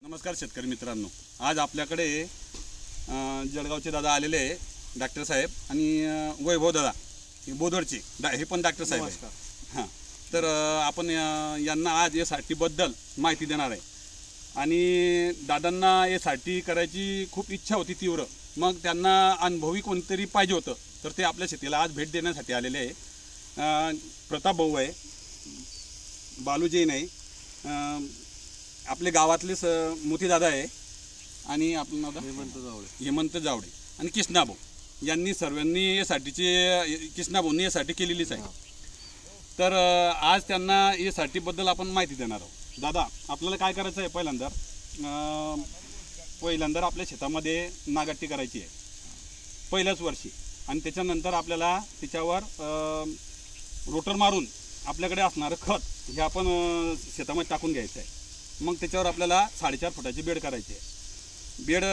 नमस्कार शेतकरी मित्रांनो, आज आपल्याकडे जळगावचे दादा आलेले आहे, डॉक्टर साहेब आणि वैभव दादा बोदवडचे हे पण डॉक्टर साहेब आहे. हां, तर आपण यांना आज एसआरटीबद्दल माहिती देणार आहे. आणि दादांना एसआरटी करायची खूप इच्छा होती तीव्र. मग त्यांना अनुभवी कोणतरी पाहिजे होतं, तर ते आपल्या शेतीला आज भेट देण्यासाठी आलेले आहे. प्रताप भाऊ आहे, बालू जैन आहे, आपले गावातले मोठी दादा आहे आणि आपलं नाव हेमंत जावडे आणि कृष्णाभाऊ यांनी सर्वांनी एसआरटीचे कृष्णाभाऊंनी एसआरटी केलेलीच आहे. तर आज त्यांना एसआरटीबद्दल आपण माहिती देणार आहोत. दादा, आपल्याला काय करायचं आहे? पहिल्यांदा आपल्या शेतामध्ये नागाटी करायची आहे पहिल्याच वर्षी, आणि त्याच्यानंतर आपल्याला त्याच्यावर रोटर मारून आपल्याकडे असणारं खत हे आपण शेतामध्ये टाकून घ्यायचं आहे. मग त्याच्यावर आपल्याला 4.5 फुटाची बेड करायची आहे. बेड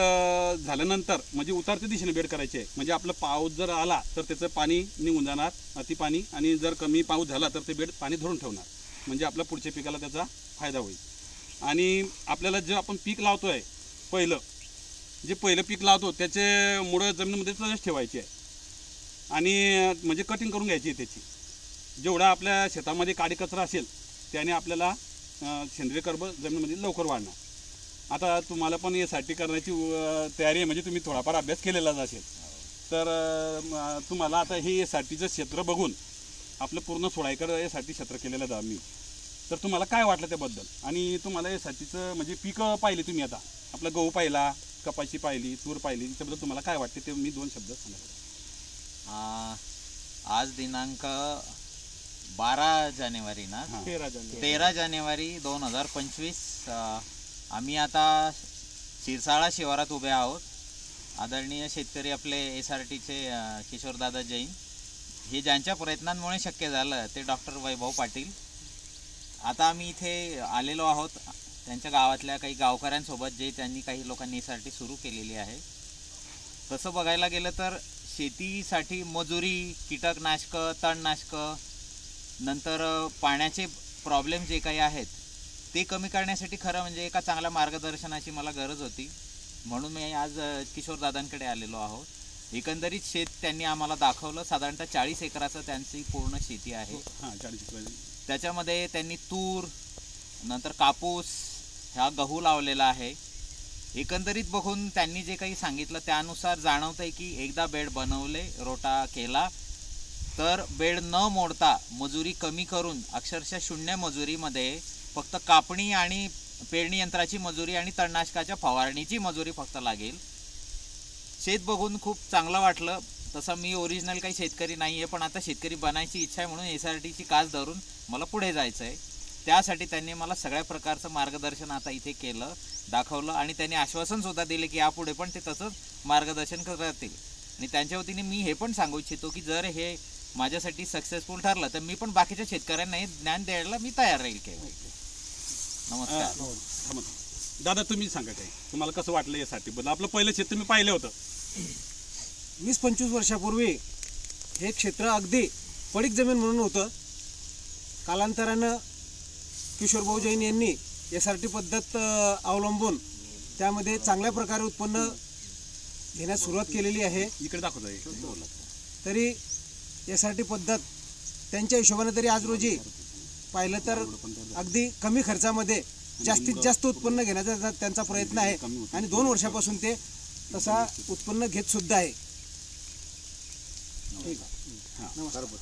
झाल्यानंतर म्हणजे उतारत्या दिशेने बेड करायची आहे, म्हणजे आपलं पाऊस जर आला तर त्याचं पाणी निघून जाणार, अति पाणी, आणि जर कमी पाऊस झाला तर ते बेड पाणी धरून ठेवणार, म्हणजे आपल्या पुढच्या पिकाला त्याचा फायदा होईल. आणि आपल्याला जे आपण पीक लावतो आहे पहिलं पीक लावतो त्याचे मुळं जमिनीमध्ये तसंच ठेवायची आहे आणि म्हणजे कटिंग करून घ्यायची आहे त्याची. जेवढा आपल्या शेतामध्ये काडी कचरा असेल त्याने आपल्याला सेंद्रिय कर्ब जमिनीमध्ये लवकर वाढणार. आता तुम्हाला पण एसआरटी करण्याची तयारी आहे, म्हणजे तुम्ही थोडाफार अभ्यास केलेलाच असेल. तर तुम्हाला आता हे एसआरटीचं क्षेत्र बघून आपलं पूर्ण 16 एकर एसआरटी क्षेत्र केलेलं आहे मी. तर तुम्हाला काय वाटलं त्याबद्दल? आणि तुम्हाला एसआरटीचं म्हणजे पिकं पाहिली तुम्ही, आता आपला गहू पाहिला, कपाशी पाहिली, तूर पाहिली, त्याच्याबद्दल तुम्हाला काय वाटते ते मी 2 शब्द सांगा. आज दिनांक 12 जानेवारी ना, 13 जानेवारी 2025. आम्ही आता शिरसाळा शिवारात उभे आहोत. आदरणीय शेतकरी आपले एसआरटीचे किशोरदादा जैन हे ज्यांच्या प्रयत्नांमुळे शक्य झालं ते डॉक्टर वैभव पाटील. आता आम्ही इथे आलेलो आहोत त्यांच्या गावातल्या काही गावकऱ्यांसोबत, जे त्यांनी काही लोकांनी एसआरटी सुरू केलेली आहे. तसं बघायला गेलं तर शेतीसाठी मजुरी, कीटकनाशकं, तणनाशकं, नंतर पाण्याचे प्रॉब्लेम जे काही आहेत ते कमी करण्यासाठी खरं म्हणजे एका चांगल्या मार्गदर्शनाची मला गरज होती, म्हणून मी आज किशोरदादांकडे आलेलो आहोत. एकंदरीत शेत त्यांनी आम्हाला दाखवलं. साधारणतः 40 एकराचं त्यांची पूर्ण शेती आहे. त्याच्यामध्ये त्यांनी तूर, नंतर कापूस, हा गहू लावलेला आहे. एकंदरीत बघून त्यांनी जे काही सांगितलं त्यानुसार जाणवतं आहे की एकदा बेड बनवले, रोटा केला, तर बेड न मोडता मजुरी कमी करून अक्षरशः 0 मजुरीमध्ये फक्त कापणी आणि पेरणी यंत्राची मजुरी आणि तणनाशकाच्या फवारणीची मजुरी फक्त लागेल. शेत बघून खूप चांगलं वाटलं. तसं मी ओरिजिनल काही शेतकरी नाही आहे, पण आता शेतकरी बनायची इच्छा आहे, म्हणून एसआरटीची कास धरून मला पुढे जायचं आहे. त्यासाठी त्यांनी मला सगळ्या प्रकारचं मार्गदर्शन आता इथे केलं, दाखवलं, आणि त्यांनी आश्वासनसुद्धा दिले की यापुढे पण ते तसंच मार्गदर्शन करतील. आणि त्यांच्या वतीने मी हे पण सांगू इच्छितो की जर हे माझ्यासाठी सक्सेसफुल ठरलं तर मी पण बाकीच्या शेतकऱ्यांना हे ज्ञान द्यायला मी तयार राहील. नमस्कार दादा, तुम्ही सांगा काही तुम्हाला कसं वाटलं एसआरटीबद्दल? आपलं पहिलं क्षेत्र तुम्ही पाहिलं होतं 20-25 वर्षापूर्वी. हे क्षेत्र अगदी पडीक जमीन म्हणून होतं. कालांतरानं किशोरभाऊ जैन यांनी एसआरटी पद्धत अवलंबून त्यामध्ये चांगल्या प्रकारे उत्पन्न घेण्यास सुरुवात केलेली आहे. इकडे दाखवतो. तरी एसआरटी पद्धत त्यांच्या हिशोबाने तरी आज रोजी पाहिलं तर अगदी कमी खर्चामध्ये जास्तीत जास्त उत्पन्न घेण्याचा त्यांचा प्रयत्न आहे, आणि 2 वर्षापासून ते तसा उत्पन्न घेत सुद्धा आहे. ठीक आहे. हां, बरोबर.